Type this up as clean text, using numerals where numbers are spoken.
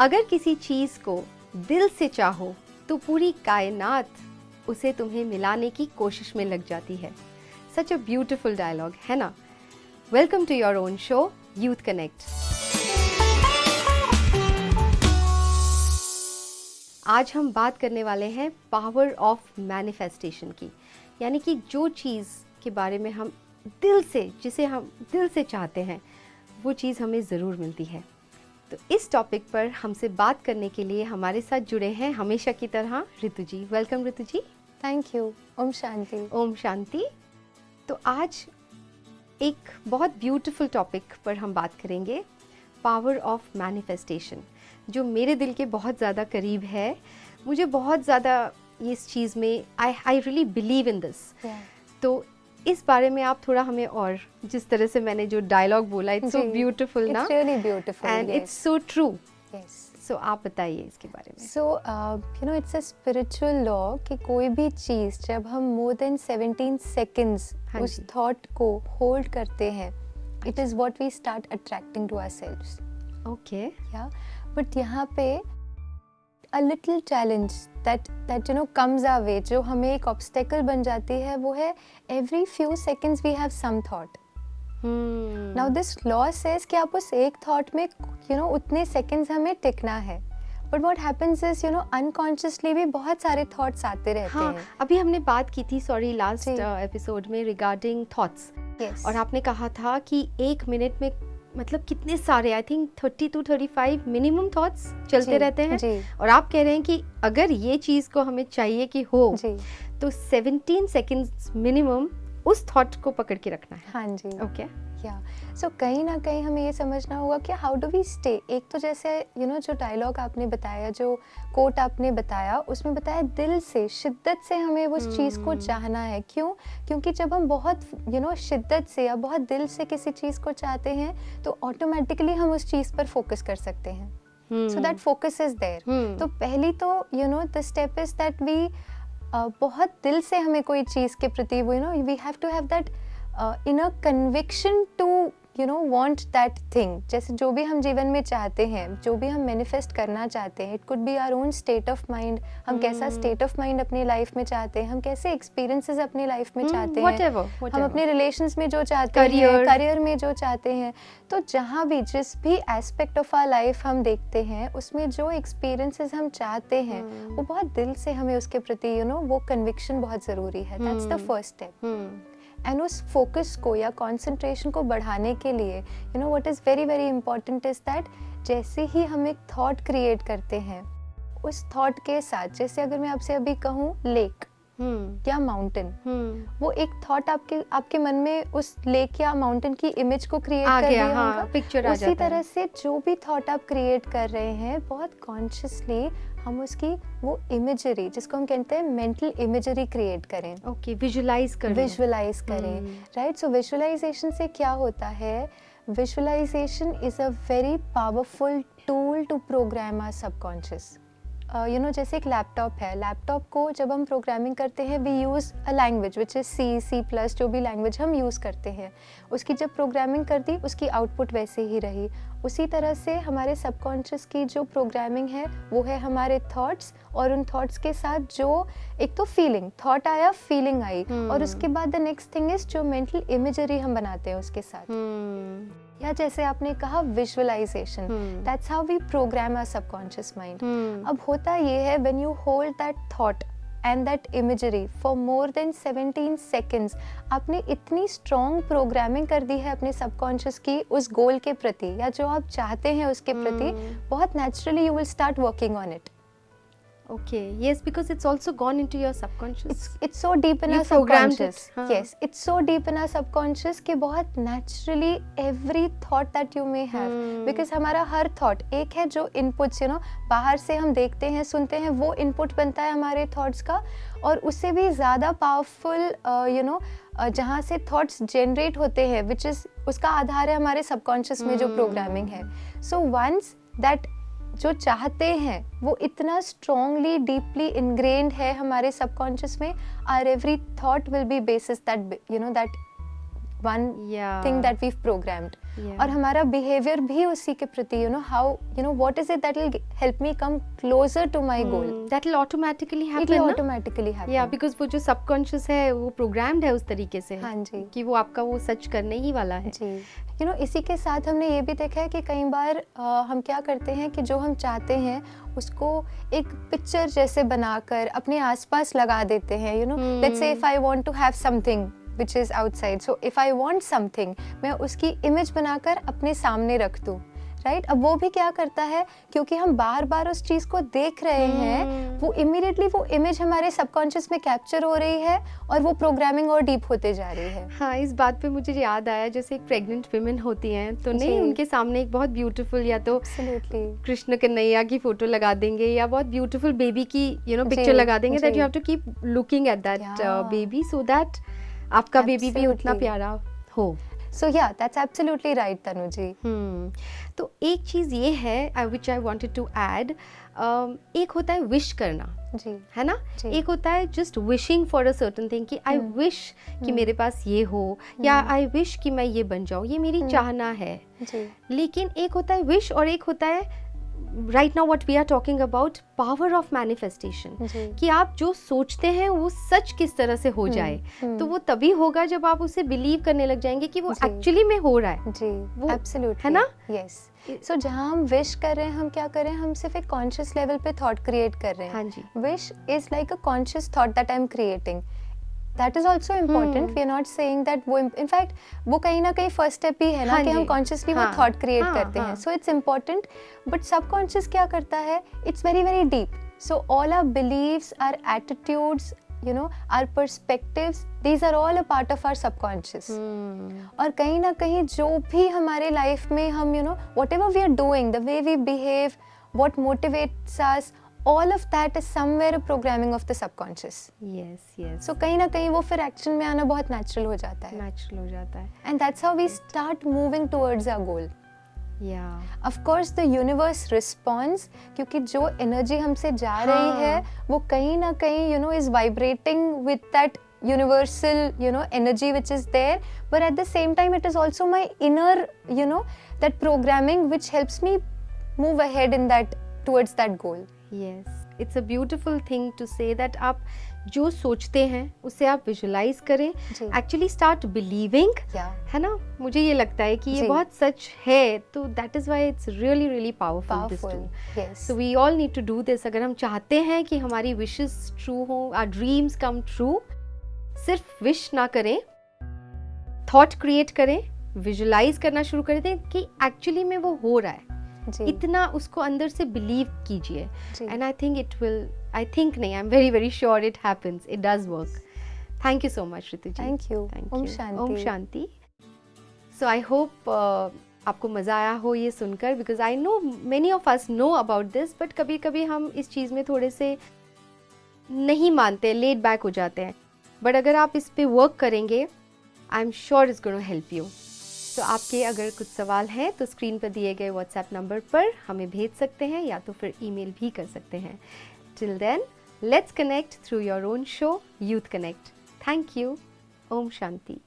अगर किसी चीज़ को दिल से चाहो तो पूरी कायनात उसे तुम्हें मिलाने की कोशिश में लग जाती है। सच अ ब्यूटिफुल डायलॉग, है ना? Welcome to your own show youth connect. आज हम बात करने वाले हैं पावर ऑफ मैनिफेस्टेशन की, यानी कि जो चीज़ के बारे में हम जिसे हम दिल से चाहते हैं वो चीज़ हमें ज़रूर मिलती है। तो इस टॉपिक पर हमसे बात करने के लिए हमारे साथ जुड़े हैं हमेशा की तरह Ritu ji. Welcome Ritu ji. Thank you. Om Shanti. Om Shanti. तो आज एक बहुत ब्यूटीफुल टॉपिक पर हम बात करेंगे, पावर ऑफ मैनिफेस्टेशन, जो मेरे दिल के बहुत ज़्यादा करीब है। मुझे बहुत ज़्यादा इस चीज़ में I really believe in this. तो इस बारे में आप थोड़ा हमें, और जिस तरह से मैंने जो डायलॉग बोला, इट्स सो ब्यूटीफुल ना, it's really beautiful and it's so true. Yes. So आप बताइए इसके बारे में। So you know it's a spiritual law कि कोई भी चीज़ जब हम मोर देन 17 सेकेंड्स उस थॉट को होल्ड करते हैं, it is what we start attracting to ourselves. Okay. या बट यहाँ पे a little challenge that you know comes our way, जो हमें एक obstacle बन जाती है, वो है every few seconds we have some thought. Now this law says कि आप उस एक thought में you know उतने seconds हमें टिकना है, but what happens is you know unconsciously भी बहुत सारे thoughts आते रहते हैं। अभी हमने बात की थी लास्ट एपिसोड में रिगार्डिंग थॉट्स। और आपने कहा था कि एक मिनट में मतलब कितने सारे, I think 30 to 35 minimum thoughts चलते रहते हैं। और आप कह रहे हैं कि अगर ये चीज़ को हमें चाहिए कि हो तो 17 सेकेंड्स मिनिमम उस थॉट को पकड़ के रखना है। हाँ जी। ओके। या सो कहीं ना कहीं हमें ये समझना होगा कि हाउ डू वी स्टे। एक तो जैसे यू नो जो डायलॉग आपने बताया, जो कोट आपने बताया, उसमें बताया दिल से, शिद्दत से हमें उस चीज़ को चाहना है। क्यों? क्योंकि जब हम बहुत यू नो शिद्दत से या बहुत दिल से किसी चीज़ को चाहते हैं तो ऑटोमेटिकली हम उस चीज़ पर फोकस कर सकते हैं। So that focus is there. तो पहली तो you know the step is that we बहुत दिल से हमें कोई चीज़ के प्रति वो you know we have to have that inner conviction to you know want that thing। जैसे जो भी हम जीवन में चाहते हैं, जो भी हम मैनिफेस्ट करना चाहते हैं, it could be our own state of mind. हम कैसा स्टेट ऑफ माइंड अपनी लाइफ में चाहते हैं, हम कैसे एक्सपीरियंसेस अपनी लाइफ में चाहते हैं, हम अपने रिलेशंस में जो चाहते हैं, करियर में जो चाहते हैं। तो जहाँ भी जिस भी एस्पेक्ट ऑफ आवर लाइफ हम देखते हैं, उसमें जो एक्सपीरियंसेस हम चाहते हैं वो बहुत दिल से हमें उसके प्रति यू नो वो कन्विक्शन बहुत ज़रूरी है। That's the first step. And उस फोकस को या कॉन्सेंट्रेशन को बढ़ाने के लिए you know what is very very important is that जैसे ही हम एक थॉट क्रिएट करते हैं, उस थॉट के साथ, जैसे अगर मैं आपसे अभी कहूँ लेक या माउंटेन, वो एक थॉट आपके मन में उस लेक या माउंटेन की इमेज को क्रिएट कर दिया होगा, पिक्चर आ जाता है। उसी तरह से जो भी थॉट आप क्रिएट कर रहे हैं, बहुत कॉन्शियसली हम उसकी वो इमेजरी, जिसको हम कहते हैं मेंटल इमेजरी, क्रिएट करें। ओके, विजुलाइज करें। राइट। सो विजुअलाइजेशन से क्या होता है, visualisation is a very powerful tool to program our subconscious. You know जैसे एक लैपटॉप है, लैपटॉप को जब हम प्रोग्रामिंग करते हैं, we use a language which is C++, जो भी लैंग्वेज हम यूज़ करते हैं, उसकी जब प्रोग्रामिंग कर दी, उसकी आउटपुट वैसे ही रही। उसी तरह से हमारे सबकॉन्शियस की जो प्रोग्रामिंग है वो है हमारे थॉट्स, और उन थॉट्स के साथ जो एक तो फीलिंग, थॉट आया, फीलिंग आई, और उसके बाद द नेक्स्ट थिंग इज जो मेंटल इमेजरी हम बनाते हैं उसके साथ। या जैसे आपने कहा visualisation, that's how we program our subconscious mind. अब होता ये है, when you hold that thought and that imagery for more than 17 seconds, आपने इतनी स्ट्रॉन्ग प्रोग्रामिंग कर दी है अपने सबकॉन्शियस की उस गोल के प्रति या जो आप चाहते हैं उसके प्रति, बहुत naturally you will start working on it. Okay, yes, because it's also gone into your subconscious. It's so deep in our subconscious. Yes, it's so deep in our subconscious कि बहुत naturally every thought that you may have, because हमारा हर thought एक है जो inputs you know बाहर से हम देखते हैं, सुनते हैं, वो input बनता है हमारे thoughts का, और उससे भी ज़्यादा powerful you know जहाँ से thoughts generate होते हैं, which is उसका आधार है हमारे subconscious में जो programming है। So once that जो चाहते हैं वो इतना स्ट्रॉन्गली डीपली इनग्रेन्ड है हमारे सबकॉन्शियस में, our every thought will be basis that you know that one Yeah. thing that we've programmed. Yeah. और हमारा behavior भी उसी के प्रति, what is it that will help me come closer to my goal. That will automatically happen. It will ना? automatically happen. Yeah, because वो जो subconscious है वो programmed है उस तरीके से हाँ जी कि वो आपका वो सच करने ही वाला है. जी. इसी के साथ हमने ये भी देखा है कि कई बार हम क्या करते हैं कि जो हम चाहते हैं उसको एक पिक्चर जैसे बनाकर अपने आसपास लगा देते हैं. Let's say if I want to have something which is outside, so if I want something, मैं उसकी इमेज बनाकर अपने सामने रख दूँ, राइट. अब वो भी क्या करता है, क्योंकि हम बार बार उस चीज़ को देख रहे हैं, वो इमीडिएटली वो इमेज हमारे सबकॉन्शियस में कैप्चर हो रही है और वो प्रोग्रामिंग और डीप होते जा रही है. हाँ, इस बात पे मुझे याद आया, जैसे एक प्रेग्नेंट विमेन होती हैं तो नहीं, उनके सामने एक बहुत ब्यूटीफुल या तो कृष्ण कन्हैया की फोटो लगा देंगे या बहुत ब्यूटीफुल बेबी की पिक्चर लगा देंगे, that you have to keep looking at that baby so that आपका बेबी भी उतना प्यारा हो. So yeah, that's absolutely right, तनु जी. तो एक चीज़ ये है which I wanted to add, एक होता है विश करना जी, है ना, एक होता है just wishing for a certain thing कि आई विश कि मेरे पास ये हो या आई विश कि मैं ये बन जाऊँ, ये मेरी चाहना है जी. लेकिन एक होता है विश और एक होता है right now what we are talking about power of manifestation, कि आप जो सोचते हैं वो सच किस तरह से हो जाए. तो वो तभी होगा जब आप उसे बिलीव करने लग जाएंगे कि वो एक्चुअली में हो रहा है जी. वो एब्सोल्युटली है ना. यस. सो जहाँ हम विश कर रहे हैं, हम क्या कर रहे हैं, हम सिर्फ एक कॉन्शियस लेवल पे थॉट क्रिएट कर रहे हैं. हाँ जी. Wish is like a conscious thought that I am creating. That is also important. We are not saying that वो in fact वो कहीं ना कहीं फर्स्ट स्टेप ही है ना, कि हम कॉन्शियसली वो थॉट क्रिएट करते हैं. So it's important. But subconscious क्या करता है, it's very very deep. So all our beliefs, our attitudes, our perspectives, these are all a part of our subconscious. और कहीं ना कहीं जो भी हमारे लाइफ में हम whatever we are doing, the way we behave, what motivates us, all of that is somewhere a programming of the subconscious. Yes. So कहीं ना कहीं वो फिर एक्शन में आना बहुत नेचुरल हो जाता है. And that's how we start moving towards our goal. Yeah. Of course the universe responds, क्योंकि जो एनर्जी हमसे जा रही है वो कहीं ना कहीं is vibrating with that universal energy which is there, but at the same time it is also my inner that programming which helps me move ahead in that towards that goal. Yes, it's a beautiful thing to say that आप जो सोचते हैं उसे आप visualise करें, actually start believing, है ना. मुझे ये लगता है कि ये बहुत सच है, तो that is why it's really really powerful this too. So we all need to do this. अगर हम चाहते हैं कि हमारी विशेस ट्रू हो, आवर ड्रीम्स कम ट्रू, सिर्फ विश ना करें, थॉट क्रिएट करें, विजुलाइज करना शुरू कर दें कि एक्चुअली में वो हो रहा है. इतना उसको अंदर से बिलीव कीजिए, and I think it will, I think नहीं, I am very very sure it happens, it does work. Thank you so much Ritu ji. Thank you. Om Shanti. So I hope आपको मज़ा आया हो ये सुनकर, because I know many of us know about this, but कभी कभी हम इस चीज़ में थोड़े से नहीं मानते, लेट बैक हो जाते हैं. बट अगर आप इस पे वर्क करेंगे, I am sure it's gonna help you. तो आपके अगर कुछ सवाल हैं तो स्क्रीन पर दिए गए व्हाट्सएप नंबर पर हमें भेज सकते हैं या तो फिर ईमेल भी कर सकते हैं. Till then, let's connect through your own show youth connect. Thank you. Om Shanti.